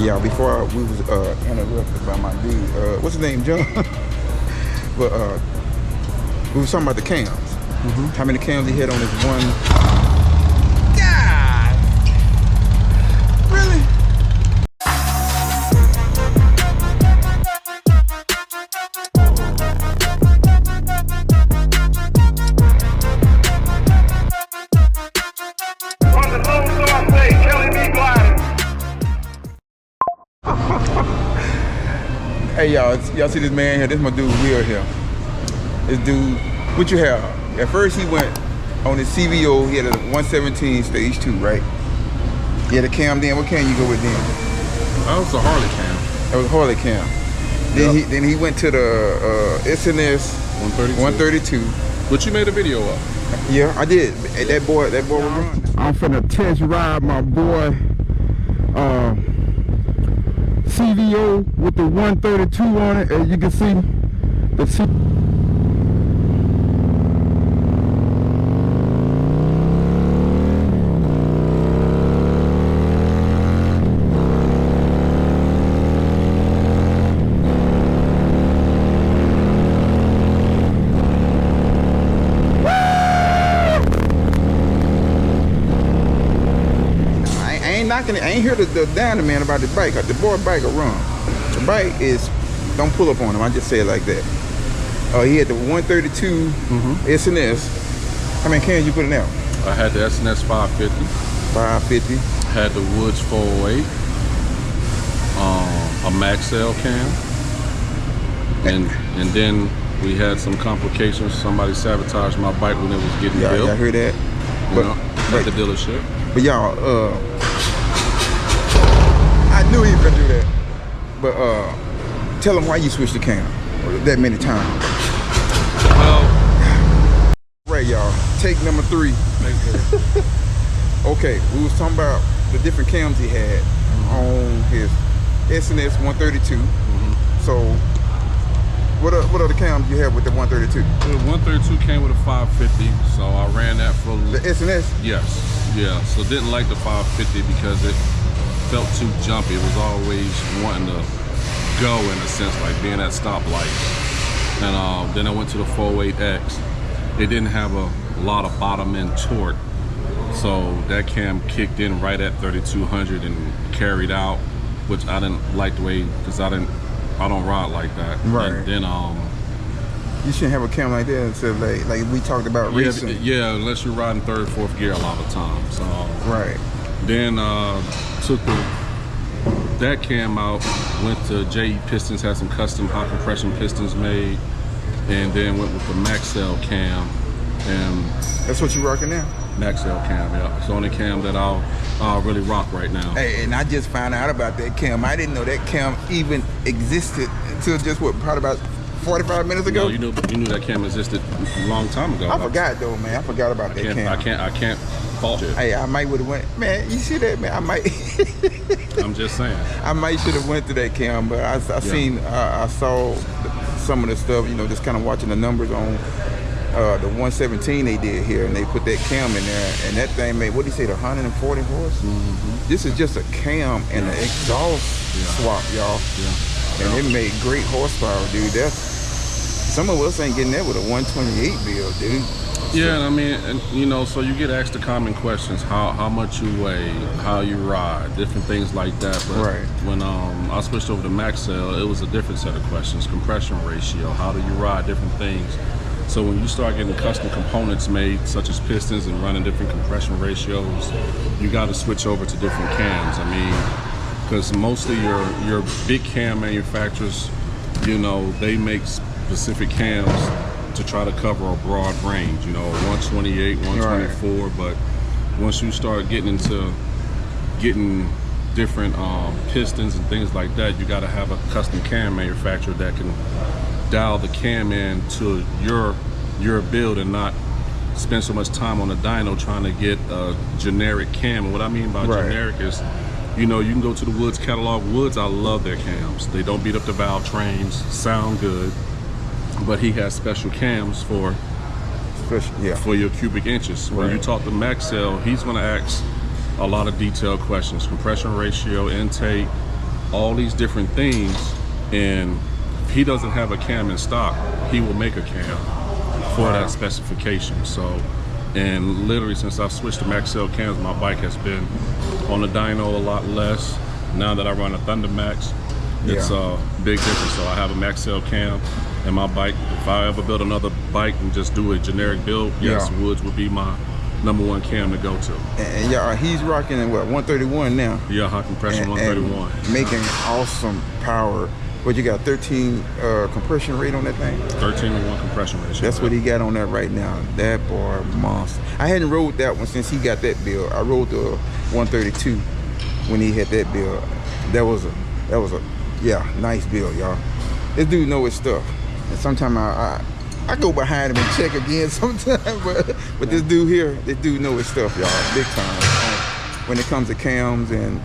y'all, before we was interrupted by my dude, what's his name, John? But we was talking about the cams. How many cams he had on his one? God, really? Hey y'all see this man here? This is my dude Will here. This dude, what you have? At first he went on his CVO, he had a 117 stage 2, right? He had a cam then. What cam you go with then? That was a Harley cam. That was a Harley cam. Then he went to the SNS 132. But you made a video of. Yeah, I did. That boy was running. I'm finna test ride my boy CVO with the 132 on it. As you can see, I ain't here to down the man about the bike. The boy bike will run. The bike is, don't pull up on him. I just say it like that. He had the 132 SNS. How many cans you put in there? I had the SNS 550. 550. Had the Woods 408. A Maxell cam. And then we had some complications. Somebody sabotaged my bike when it was getting built. I heard that. At the dealership. But y'all, I knew he was gonna do that. But tell him why you switched the cam that many times. Well, right, y'all. Take number 3. Okay, we was talking about the different cams he had on his SNS 132. So, what other cams you have with the 132? The 132 came with a 550, so I ran that for the SNS. Yes, yeah. So didn't like the 550 because it felt too jumpy. It was always wanting to go, in a sense, like being at stoplights. And then I went to the 408X. It didn't have a lot of bottom end torque, so that cam kicked in right at 3200 and carried out, which I didn't like the way, because I don't ride like that. Right. And then you shouldn't have a cam like that until like we talked about racing. Yeah, unless you're riding 3rd, 4th gear a lot of times. Right. Then took that cam out, went to JE Pistons, had some custom high compression pistons made, and then went with the Maxell cam. And that's what you're rocking now? Maxell cam, yeah. It's the only cam that I'll really rock right now. Hey, and I just found out about that cam. I didn't know that cam even existed until just probably about 45 minutes ago. No, you knew that cam existed a long time ago. I forgot though, man. I forgot about that cam. I can't fault it. Hey, I might would have went, man. You see that, man? I might. I'm just saying. I might should have went to that cam, but I saw some of the stuff. You know, just kind of watching the numbers on the 117 they did here, and they put that cam in there, and that thing made, what do you say, the 140 horse? This is just a cam and an exhaust swap, y'all. And it made great horsepower, dude. Some of us ain't getting that with a 128 build, dude. Yeah, I mean, and, you know, so you get asked the common questions: how much you weigh, how you ride, different things like that. But when I switched over to Maxell, it was a different set of questions: compression ratio, how do you ride, different things. So when you start getting custom components made, such as pistons, and running different compression ratios, you got to switch over to different cams. I mean, because most of your big cam manufacturers, you know, they make specific cams to try to cover a broad range, you know, 128, 124, but once you start getting different pistons and things like that, you got to have a custom cam manufacturer that can dial the cam in to your build and not spend so much time on the dyno trying to get a generic cam. And what I mean by generic is, you know, you can go to the Woods catalog. Woods, I love their cams. They don't beat up the valve trains, sound good, but he has special cams for your cubic inches. When you talk to Maxell, he's going to ask a lot of detailed questions: compression ratio, intake, all these different things, and if he doesn't have a cam in stock, he will make a cam for that specification. So, and literally since I've switched to Maxell cams, my bike has been on the dyno a lot less. Now that I run a Thunder Max, it's a big difference. So I have a Maxell cam and my bike. If I ever build another bike and just do a generic build, yes, Woods would be my #1 cam to go to. And yeah, he's rocking at what, 131 now? Yeah, high compression 131. And making awesome power. What you got, 13 compression rate on that thing? 13-to-1 compression ratio. That's what he got on that right now. That boy, monster. I hadn't rode that one since he got that build. I rode the 132 when he had that build. That was a nice build, y'all. This dude know his stuff. And sometimes I go behind him and check again sometimes, but this dude here, this dude know his stuff, y'all, big time. When it comes to cams and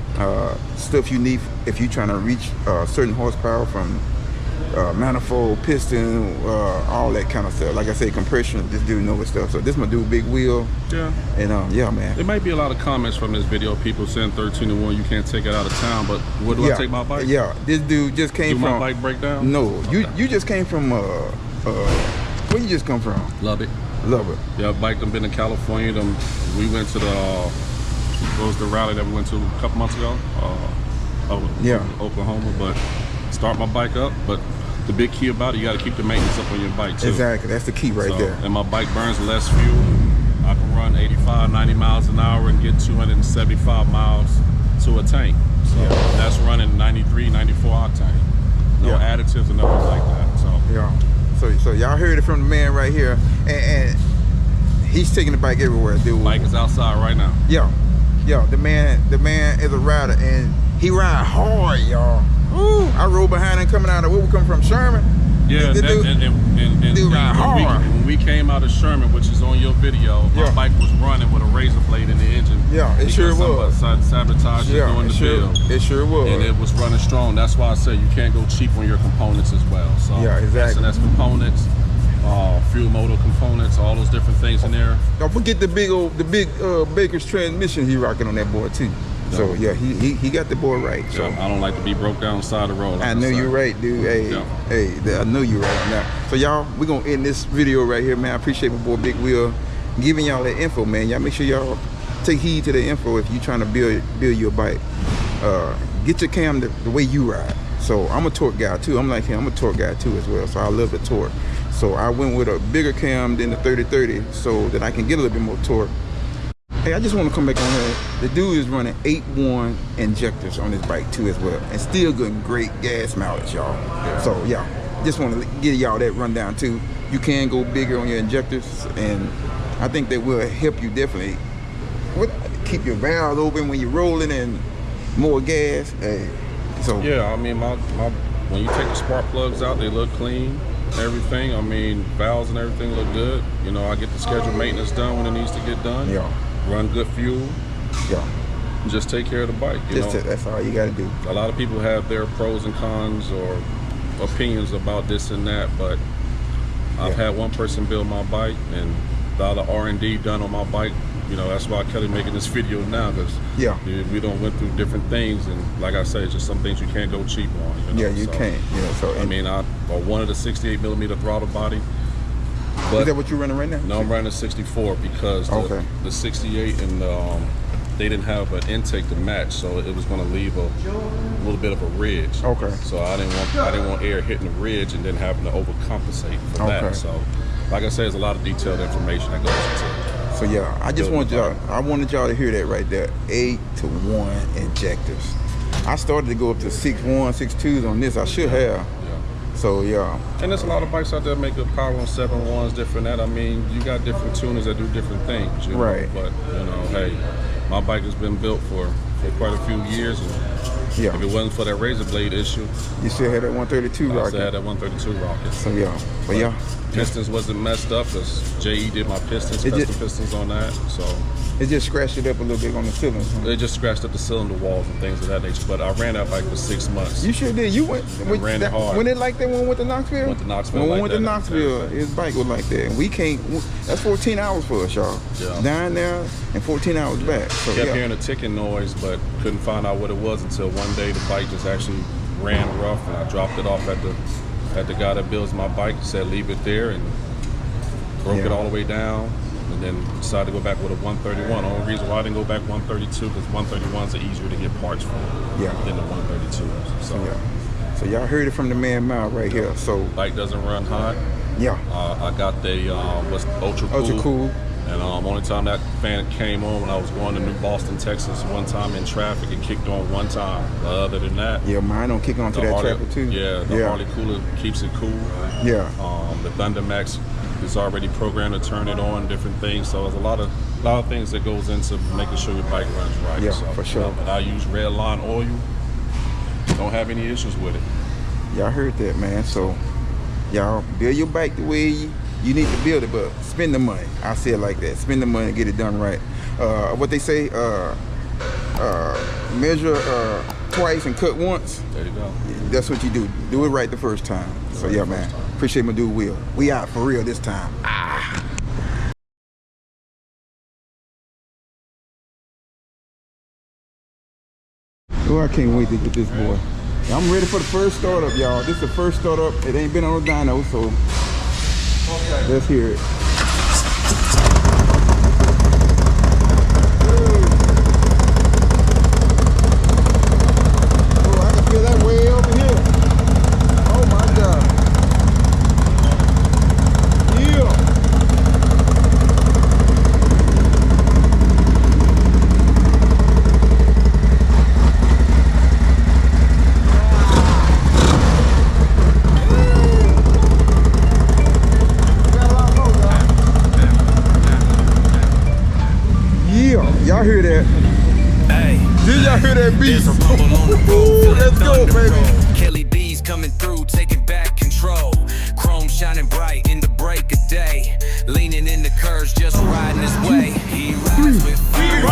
stuff you need if you're trying to reach certain horsepower from manifold, piston, all that kind of stuff. Like I say, compression, this dude know his stuff. So this my dude, big wheel. Yeah. And yeah, man. There might be a lot of comments from this video, people saying 13-to-1, you can't take it out of town, but where do I take my bike? Yeah, this dude just came from... Do my bike break down? No, okay. You just came from, where you just come from? Lubbock. Lubbock. Yeah, bike done been in California. We went to the, what was the rally that we went to a couple months ago? Oklahoma, but start my bike up, but the big key about it, you got to keep the maintenance up on your bike too. Exactly, that's the key right there. And my bike burns less fuel. I can run 85, 90 miles an hour and get 275 miles to a tank. So that's running 93, 94 octane. No additives or nothing like that. So y'all heard it from the man right here, and he's taking the bike everywhere, dude. Bike is outside right now. Yeah, the man is a rider, and he ride hard, y'all. Ooh, I rode behind him coming out of where we come from, Sherman. Yeah, dude ride hard. When we came out of Sherman, which is on your video, my bike was running with a razor blade in the engine. Yeah, it sure was. Sabotage doing the build. It sure was. And it was running strong. That's why I say you can't go cheap on your components as well. So yeah, exactly. SNS components, fuel motor components, all those different things in there. Don't forget the big Baker's transmission he rocking on that board too. So yeah, he got the board right. So I don't like to be broke down side of the road. Like I know you're right, dude. Hey, I know you're right now. So y'all, we're gonna end this video right here, man. I appreciate my boy Big Wheel giving y'all that info, man. Y'all make sure y'all take heed to the info if you're trying to build your bike. Get your cam the way you ride. So I'm a torque guy too. I'm like him. I'm a torque guy too as well. So I love the torque. So I went with a bigger cam than the 30-30 so that I can get a little bit more torque. Hey, I just want to come back on here. The dude is running 8.1 injectors on his bike too as well, and still getting great gas mileage, y'all. So yeah, just want to give y'all that rundown too. You can go bigger on your injectors, and I think that will help you definitely. Keep your valves open when you're rolling and more gas. Hey, so yeah, I mean, when you take the spark plugs out, they look clean. Everything, I mean, valves and everything look good. You know, I get the scheduled maintenance done when it needs to get done. Yeah. Run good fuel. Yeah. Just take care of the bike. That's all you got to do. A lot of people have their pros and cons or opinions about this and that, but I've had one person build my bike, and a lot of R&D done on my bike. You know, that's why Kelly making this video now, because we don't went through different things, and like I say, it's just some things you can't go cheap on. You know? You can't. Yeah. So I mean, I wanted a 68mm throttle body. But is that what you're running right now? No, I'm running a 64 because the 68 and they didn't have an intake to match, so it was going to leave a little bit of a ridge. Okay. So I didn't want air hitting the ridge and then having to overcompensate for that. So, like I said, there's a lot of detailed information that goes into it. So yeah, I wanted y'all to hear that right there. 8-to-1 injectors. I started to go up to 6.1, 6.2s on this. I should have. So yeah. And there's a lot of bikes out there that make good power on 7.1s, different that. I mean, you got different tuners that do different things. You know? Right. But you know, hey, my bike has been built for quite a few years. And if it wasn't for that razor blade issue, you still had that 132 rocket. I still had that 132 rocket. So yeah. But yeah. Pistons wasn't messed up because JE did my pistons, custom pistons on that. So it just scratched it up a little bit on the cylinders. Huh? It just scratched up the cylinder walls and things of that nature. But I ran that bike for 6 months. You sure did. You ran it hard. When it like that one went to Knoxville? Went to Knoxville. When like went to Knoxville, his bike was like that. And we can't. That's 14 hours for us, y'all. Yeah. Down there and 14 hours back. So kept hearing a ticking noise, but couldn't find out what it was until one day the bike just actually ran rough, and I dropped it off at the guy that builds my bike. Said leave it there, and broke it all the way down, and then decided to go back with a 131. The only reason why I didn't go back 132 because 131s are easier to get parts from than the 132s. So y'all heard it from the man mouth right here. So bike doesn't run hot. Yeah. I got the what's Ultracool. And only time that fan came on when I was going to New Boston, Texas, one time in traffic. It kicked on one time. Other than that, mine don't kick on to that traffic too. Yeah, the Harley cooler keeps it cool. Yeah. The Thunder Max is already programmed to turn it on, different things. So there's a lot of things that goes into making sure your bike runs right. Yeah, so, for sure. But I use red line oil. Don't have any issues with it. Y'all heard that, man. So y'all build your bike the way you need to build it, but spend the money. I say it like that. Spend the money and get it done right. What they say, measure twice and cut once. There you go. That's what you do. Do it right the first time. So yeah, man. Appreciate my dude Will. We out for real this time. Oh, I can't wait to get this boy. I'm ready for the first startup, y'all. This is the first startup. It ain't been on a dyno, so let's hear it. Oh, I can feel that way over here. Oh my God. Yeah. Y'all hear that? Hey, did y'all hear that beat? Let's go, baby. Kelly B's coming through, taking back control. Chrome shining bright in the break of day. Leaning in the curves, just riding his way. He rides with fire,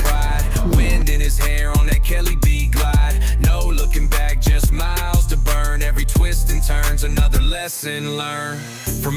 pride. Wind in his hair on that Kelly B glide. No looking back, just miles to burn. Every twist and turns, another lesson learned. From